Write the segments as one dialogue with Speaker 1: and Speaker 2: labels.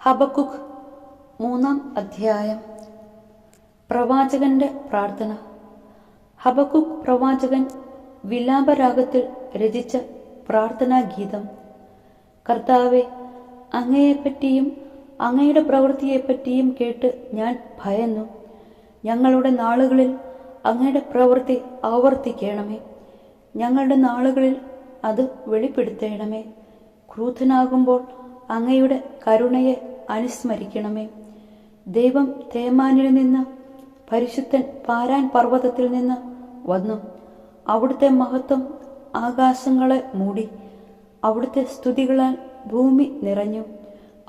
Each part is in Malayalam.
Speaker 1: ഹബക്കുക്ക് 3-ാം അധ്യായം. പ്രവാചകന്റെ പ്രാർത്ഥന. ഹബക്കുക്ക് പ്രവാചകൻ വിലാപരാഗത്തിൽ രചിച്ച പ്രാർത്ഥനാഗീതം. കർത്താവെ, അങ്ങയെപ്പറ്റിയും അങ്ങയുടെ പ്രവൃത്തിയെപ്പറ്റിയും കേട്ട് ഞാൻ ഭയന്നു. ഞങ്ങളുടെ നാളുകളിൽ അങ്ങയുടെ പ്രവൃത്തി ആവർത്തിക്കണമേ. ഞങ്ങളുടെ നാളുകളിൽ അത് വെളിപ്പെടുത്തണമേ. ക്രൂദ്ധനാകുമ്പോൾ അങ്ങയുടെ കരുണയെ അനുസ്മരിക്കണമേ. ദൈവം തേമാനിൽ നിന്ന്, പരിശുദ്ധൻ പാരാൻ പർവ്വതത്തിൽ നിന്ന് വന്നു. അവിടുത്തെ മഹത്വം ആകാശങ്ങളെ മൂടി. അവിടുത്തെ സ്തുതികളാൽ ഭൂമി നിറഞ്ഞു.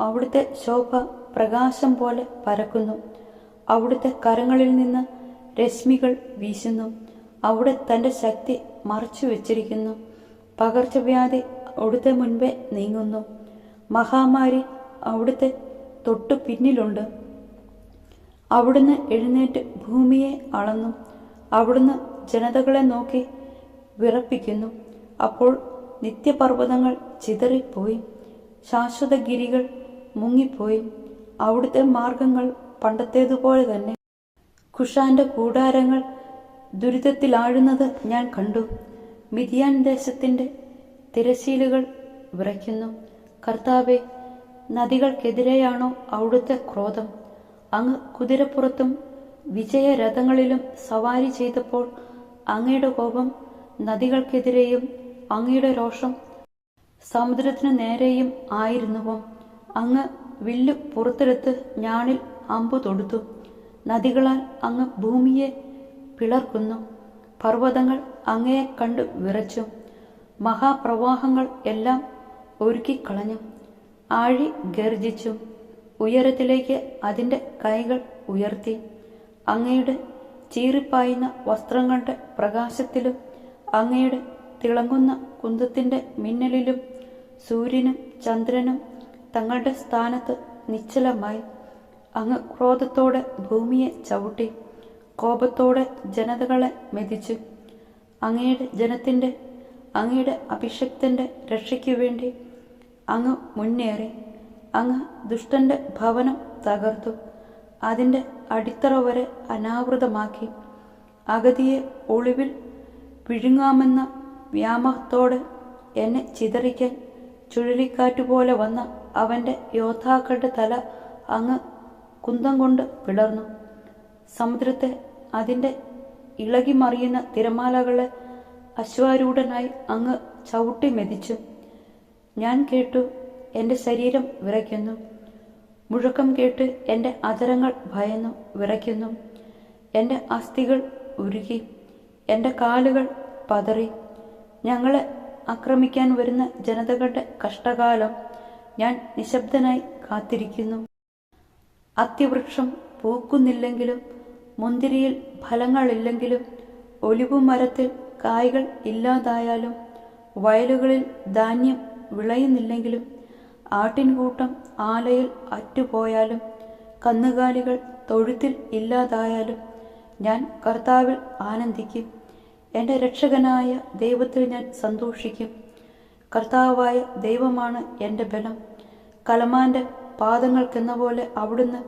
Speaker 1: അവിടുത്തെ ശോഭ പ്രകാശം പോലെ പരക്കുന്നു. അവിടുത്തെ കരങ്ങളിൽ നിന്ന് രശ്മികൾ വീശുന്നു. അവിടെ തൻ്റെ ശക്തി മറച്ചു വച്ചിരിക്കുന്നു. പകർച്ചവ്യാധി അവിടുത്തെ മുൻപേ നീങ്ങുന്നു. മഹാമാരി അവിടുത്തെ തൊട്ടു പിന്നിലുണ്ട്. അവിടുന്ന് എഴുന്നേറ്റ് ഭൂമിയെ അളന്നു. അവിടുന്ന് ജനതകളെ നോക്കി വിറപ്പിക്കുന്നു. അപ്പോൾ നിത്യപർവ്വതങ്ങൾ ചിതറിപ്പോയി, ശാശ്വതഗിരികൾ മുങ്ങിപ്പോയി. അവിടുത്തെ മാർഗങ്ങൾ പണ്ടത്തേതുപോലെ തന്നെ. കുഷാന്റെ കൂടാരങ്ങൾ ദുരിതത്തിലാഴുന്നത് ഞാൻ കണ്ടു. മിദ്യാൻ ദേശത്തിൻ്റെ തിരശ്ശീലുകൾ വിറയ്ക്കുന്നു. കർത്താവെ, നദികൾക്കെതിരെയാണോ അവിടുത്തെ ക്രോധം? അങ്ങ് കുതിരപ്പുറത്തും വിജയരഥങ്ങളിലും സവാരി ചെയ്തപ്പോൾ അങ്ങയുടെ കോപം നദികൾക്കെതിരെയും അങ്ങയുടെ രോഷം സമുദ്രത്തിനു നേരെയും ആയിരുന്നുവോ? അങ്ങ് വില്ല് പുറത്തെടുത്ത് ഞാണിൽ അമ്പു തൊടുത്തു. നദികളാൽ അങ്ങ് ഭൂമിയെ പിളർക്കുന്നു. പർവ്വതങ്ങൾ അങ്ങയെ കണ്ടു വിറച്ചു. മഹാപ്രവാഹങ്ങൾ എല്ലാം ഒരുക്കിക്കളഞ്ഞു. ആഴി ഗർജിച്ചു. ഉയരത്തിലേക്ക് അതിൻ്റെ കൈകൾ ഉയർത്തി. അങ്ങയുടെ ചീറിപ്പായുന്ന വസ്ത്രങ്ങളുടെ പ്രകാശത്തിലും അങ്ങയുടെ തിളങ്ങുന്ന കുന്തത്തിൻ്റെ മിന്നലിലും സൂര്യനും ചന്ദ്രനും തങ്ങളുടെ സ്ഥാനത്ത് നിശ്ചലമായി. അങ്ങ് ക്രോധത്തോടെ ഭൂമിയെ ചവിട്ടി. കോപത്തോടെ ജനതകളെ മെതിച്ചു. അങ്ങയുടെ ജനത്തിൻ്റെ, അങ്ങയുടെ അഭിഷക്തൻ്റെ രക്ഷയ്ക്കു വേണ്ടി അങ്ങ് മുന്നേറി. അങ്ങ് ദുഷ്ടന്റെ ഭവനം തകർത്തു. അതിൻ്റെ അടിത്തറ വരെ അനാവൃതമാക്കി. അഗതിയെ ഒളിവിൽ വിഴുങ്ങാമെന്ന വ്യാമോഹത്തോടെ എന്നെ ചിതറിക്കാൻ ചുഴലിക്കാറ്റുപോലെ വന്ന അവൻ്റെ യോദ്ധാക്കളുടെ തല അങ്ങ് കുന്തം കൊണ്ട് പിളർന്നു. സമുദ്രത്തെ, അതിൻ്റെ ഇളകിമറിയുന്ന തിരമാലകളെ അശ്വാരൂഢനായി അങ്ങ് ചവിട്ടി മെതിച്ചു. ഞാൻ കേട്ടു, എൻ്റെ ശരീരം വിറയ്ക്കുന്നു. മുഴക്കം കേട്ട് എൻ്റെ അധരങ്ങൾ ഭയന്നു വിറയ്ക്കുന്നു. എൻ്റെ അസ്ഥികൾ ഉരുകി, എൻ്റെ കാലുകൾ പതറി. ഞങ്ങളെ ആക്രമിക്കാൻ വരുന്ന ജനതകളുടെ കഷ്ടകാലം ഞാൻ നിശബ്ദനായി കാത്തിരിക്കുന്നു. അത്തിവൃക്ഷം പൂക്കുന്നില്ലെങ്കിലും, മുന്തിരിയിൽ ഫലങ്ങളില്ലെങ്കിലും, ഒലിവുമരത്തിൽ കായ്കൾ ഇല്ലാതായാലും, വയലുകളിൽ ധാന്യം വിളയുന്നില്ലെങ്കിലും, ആട്ടിൻകൂട്ടം ആലയിൽ അറ്റുപോയാലും, കന്നുകാലികൾ തൊഴുത്തിൽ ഇല്ലാതായാലും, ഞാൻ കർത്താവിൽ ആനന്ദിക്കും. എൻ്റെ രക്ഷകനായ ദൈവത്തിൽ ഞാൻ സന്തോഷിക്കും. കർത്താവായ ദൈവമാണ് എൻ്റെ ബലം. കലമാൻ്റെ പാദങ്ങൾക്കെന്ന പോലെ അവിടുന്ന്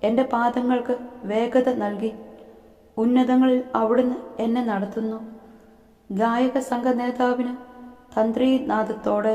Speaker 1: എൻ്റെ പാദങ്ങൾക്ക് വേഗത നൽകി. ഉന്നതങ്ങളിൽ അവിടുന്ന് എന്നെ നടത്തുന്നു. ഗായക സംഘ നേതാവിന് തന്ത്രീനാദത്തോടെ